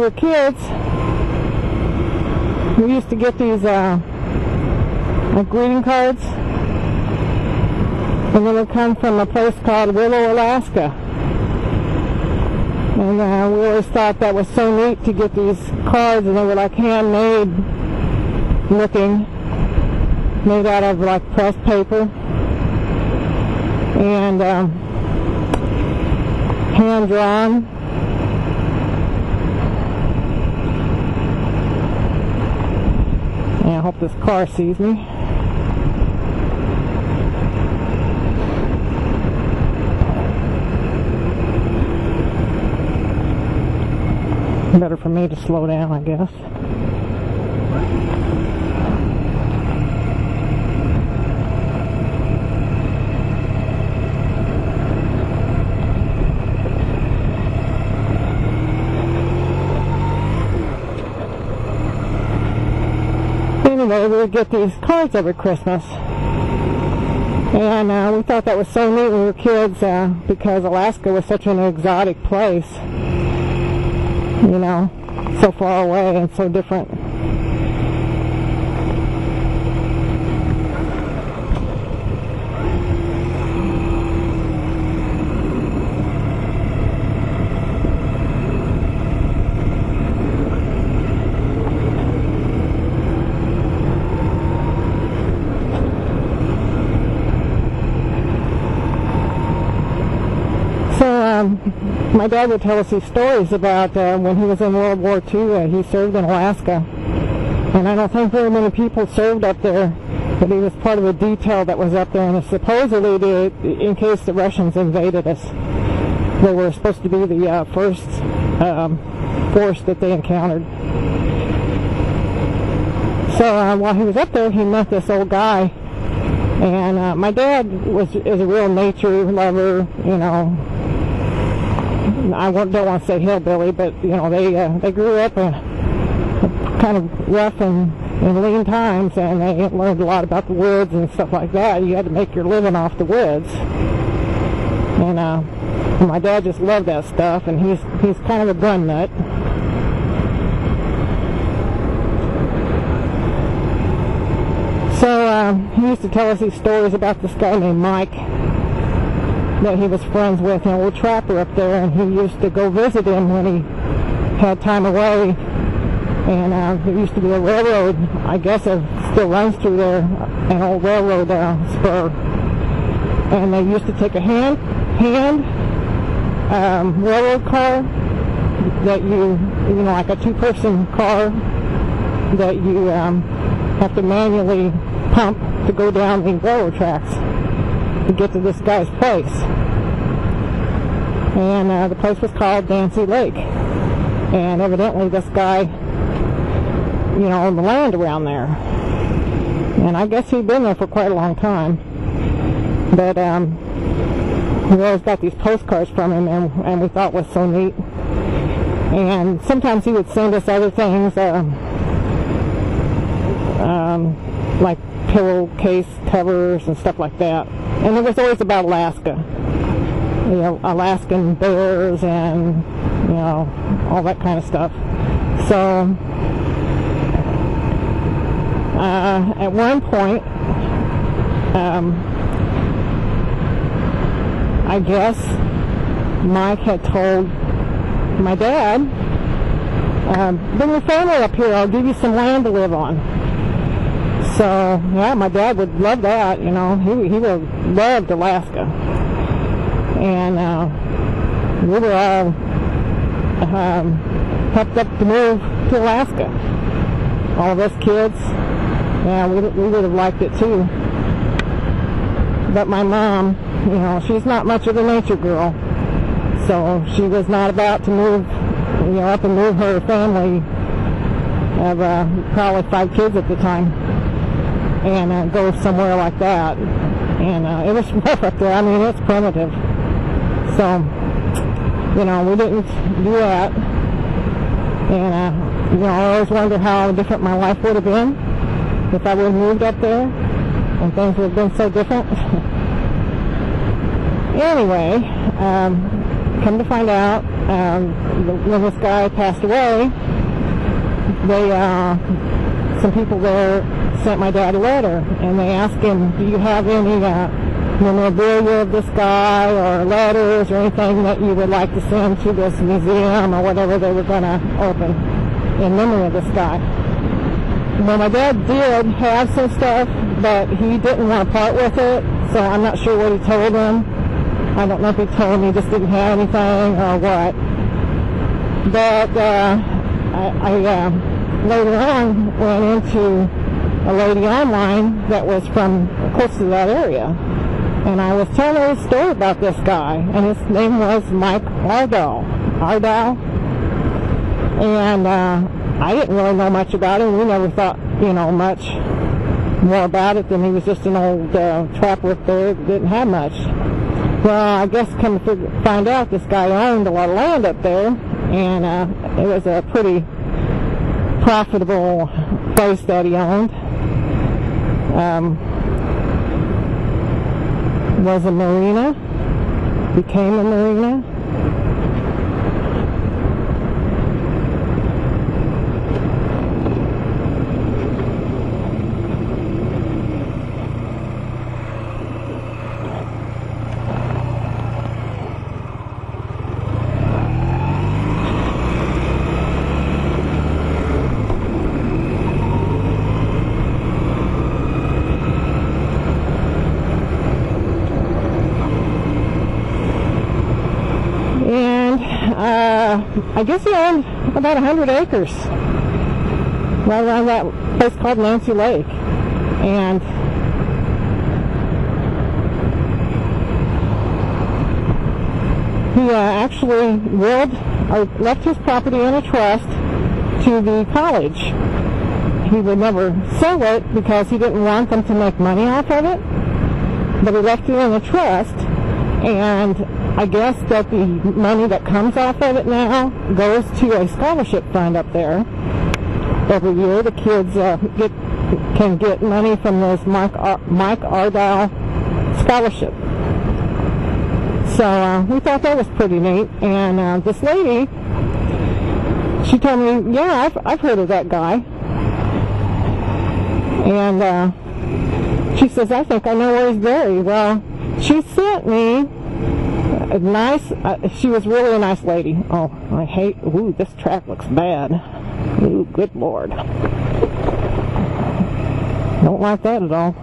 were kids, we used to get these like greeting cards, and they would come from a place called Willow, Alaska. And we always thought that was so neat to get these cards, and they were like handmade looking, made out of like pressed paper and hand drawn. And I hope this car sees me. Better for me to slow down, I guess. Anyway, we would get these cards every Christmas. And we thought that was so neat when we were kids because Alaska was such an exotic place. You know, so far away and so different. My dad would tell us these stories about when he was in World War II. He served in Alaska, and I don't think very many people served up there, but he was part of a detail that was up there, and supposedly in case the Russians invaded us. They were supposed to be the first force that they encountered. So while he was up there, he met this old guy, and my dad is a real nature lover, you know. I don't want to say hillbilly, but you know they grew up in kind of rough and lean times, and they learned a lot about the woods and stuff like that. You had to make your living off the woods, and my dad just loved that stuff, and he's kind of a gun nut. So he used to tell us these stories about this guy named Mike that he was friends with, an old trapper up there, and he used to go visit him when he had time away. And there used to be a railroad, I guess it still runs through there, an old railroad spur. And they used to take a hand railroad car that you know, like a two-person car that you have to manually pump to go down the railroad tracks to get to this guy's place. And the place was called Dancy Lake. And evidently this guy, you know, owned the land around there. And I guess he'd been there for quite a long time. But we always got these postcards from him, and we thought it was so neat. And sometimes he would send us other things, like pillowcase covers and stuff like that. And it was always about Alaska. You know, Alaskan bears and, you know, all that kind of stuff. So, at one point, I guess Mike had told my dad, bring your family up here, I'll give you some land to live on. So, yeah, my dad would love that, you know, he would have loved Alaska. And we were all helped up to move to Alaska. All of us kids, yeah, we would have liked it too. But my mom, you know, she's not much of a nature girl, so she was not about to move, you know, up and move her family of probably 5 kids at the time, and go somewhere like that. And it was rough up there. I mean, it's primitive. So, you know, we didn't do that. And, you know, I always wonder how different my life would have been if I would have moved up there, and things would have been so different. Anyway, come to find out, when this guy passed away, some people there sent my dad a letter, and they asked him, do you have any memorabilia of this guy, or letters, or anything that you would like to send to this museum, or whatever they were going to open in memory of this guy? Well, my dad did have some stuff, but he didn't want to part with it, so I'm not sure what he told them. I don't know if he told me he just didn't have anything or what. But I later on went into a lady online that was from close to that area, and I was telling her a story about this guy, and his name was Mike Ardell. And I didn't really know much about him. We never thought, much more about it than he was just an old trapper up there that didn't have much. Well, I guess come to find out, this guy owned a lot of land up there, and it was a pretty profitable place that he owned. Was a marina, became a marina. I guess he owned about 100 acres right around that place called Nancy Lake. And he actually left his property in a trust to the college. He would never sell it because he didn't want them to make money off of it, but he left it in a trust, and I guess that the money that comes off of it now goes to a scholarship fund up there. Every year the kids can get money from this Mike Ardell scholarship. So we thought that was pretty neat. And this lady, she told me, yeah, I've heard of that guy. And she says, I think I know where he's buried. Well, she sent me she was really a nice lady. Oh, this track looks bad. Ooh, good Lord. Don't like that at all.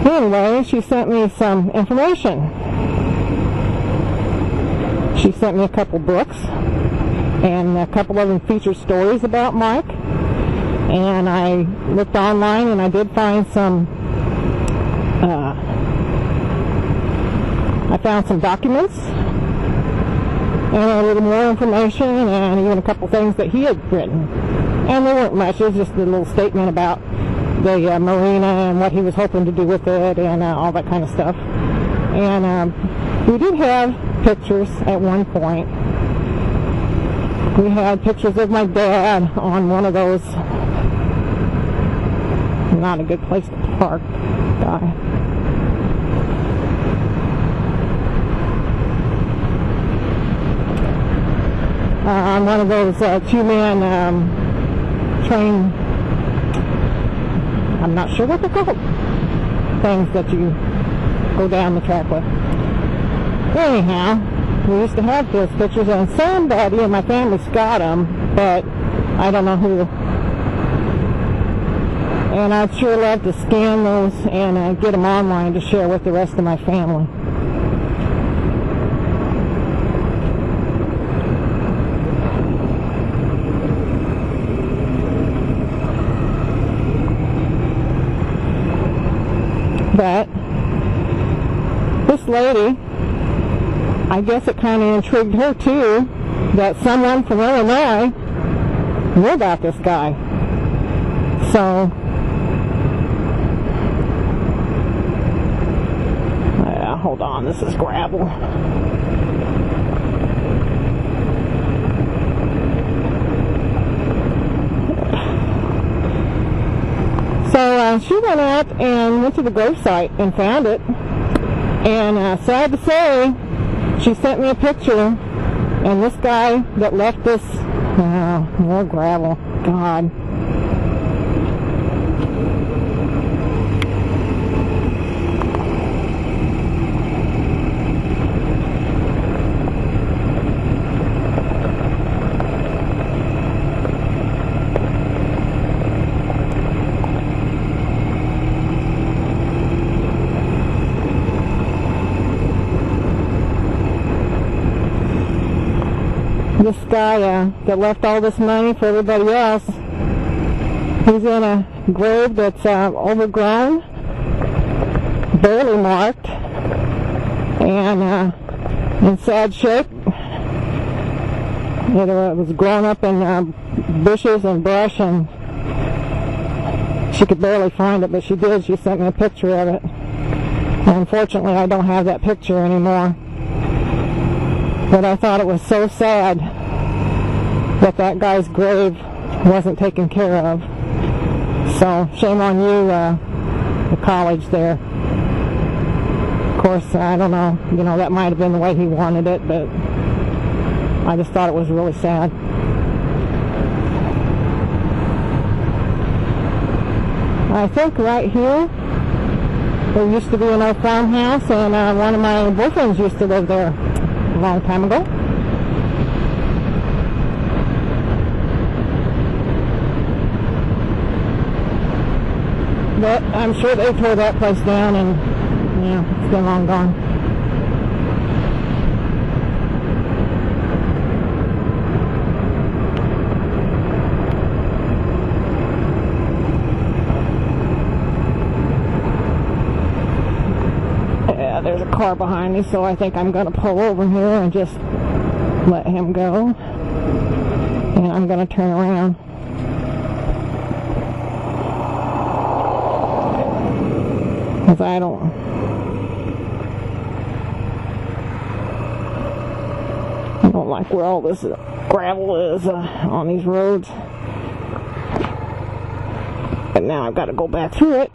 Anyway, she sent me some information. She sent me a couple books, and a couple of them featured stories about Mike. And I looked online, and I did find some documents and a little more information, and even a couple things that he had written. And there weren't much. It was just a little statement about the marina and what he was hoping to do with it, and all that kind of stuff. And we did have pictures at one point. We had pictures of my dad on one of those, not a good place to park guy. On one of those two-man train, I'm not sure what they're called, things that you go down the track with. Anyhow, we used to have those pictures, and somebody in my family's got them, but I don't know who. And I'd sure love to scan those and get them online to share with the rest of my family. But this lady, I guess it kind of intrigued her too, that someone from Illinois knew about this guy. So, hold on, this is gravel. So she went out and went to the gravesite and found it. And sad to say, she sent me a picture And this guy that left this, more gravel, God. This guy that left all this money for everybody else, he's in a grave that's overgrown, barely marked, and in sad shape. It was grown up in bushes and brush, and she could barely find it, but she did. She sent me a picture of it. And unfortunately, I don't have that picture anymore. But I thought it was so sad that that guy's grave wasn't taken care of. So shame on you, the college there. Of course, I don't know, that might have been the way he wanted it, but I just thought it was really sad. I think right here there used to be an old farmhouse, and one of my boyfriends used to live there a long time ago. But I'm sure they tore that place down, and it's been long gone. Yeah, there's a car behind me, so I think I'm going to pull over here and just let him go. And I'm going to turn around. Because I don't like where all this gravel is on these roads. But now I've got to go back through it.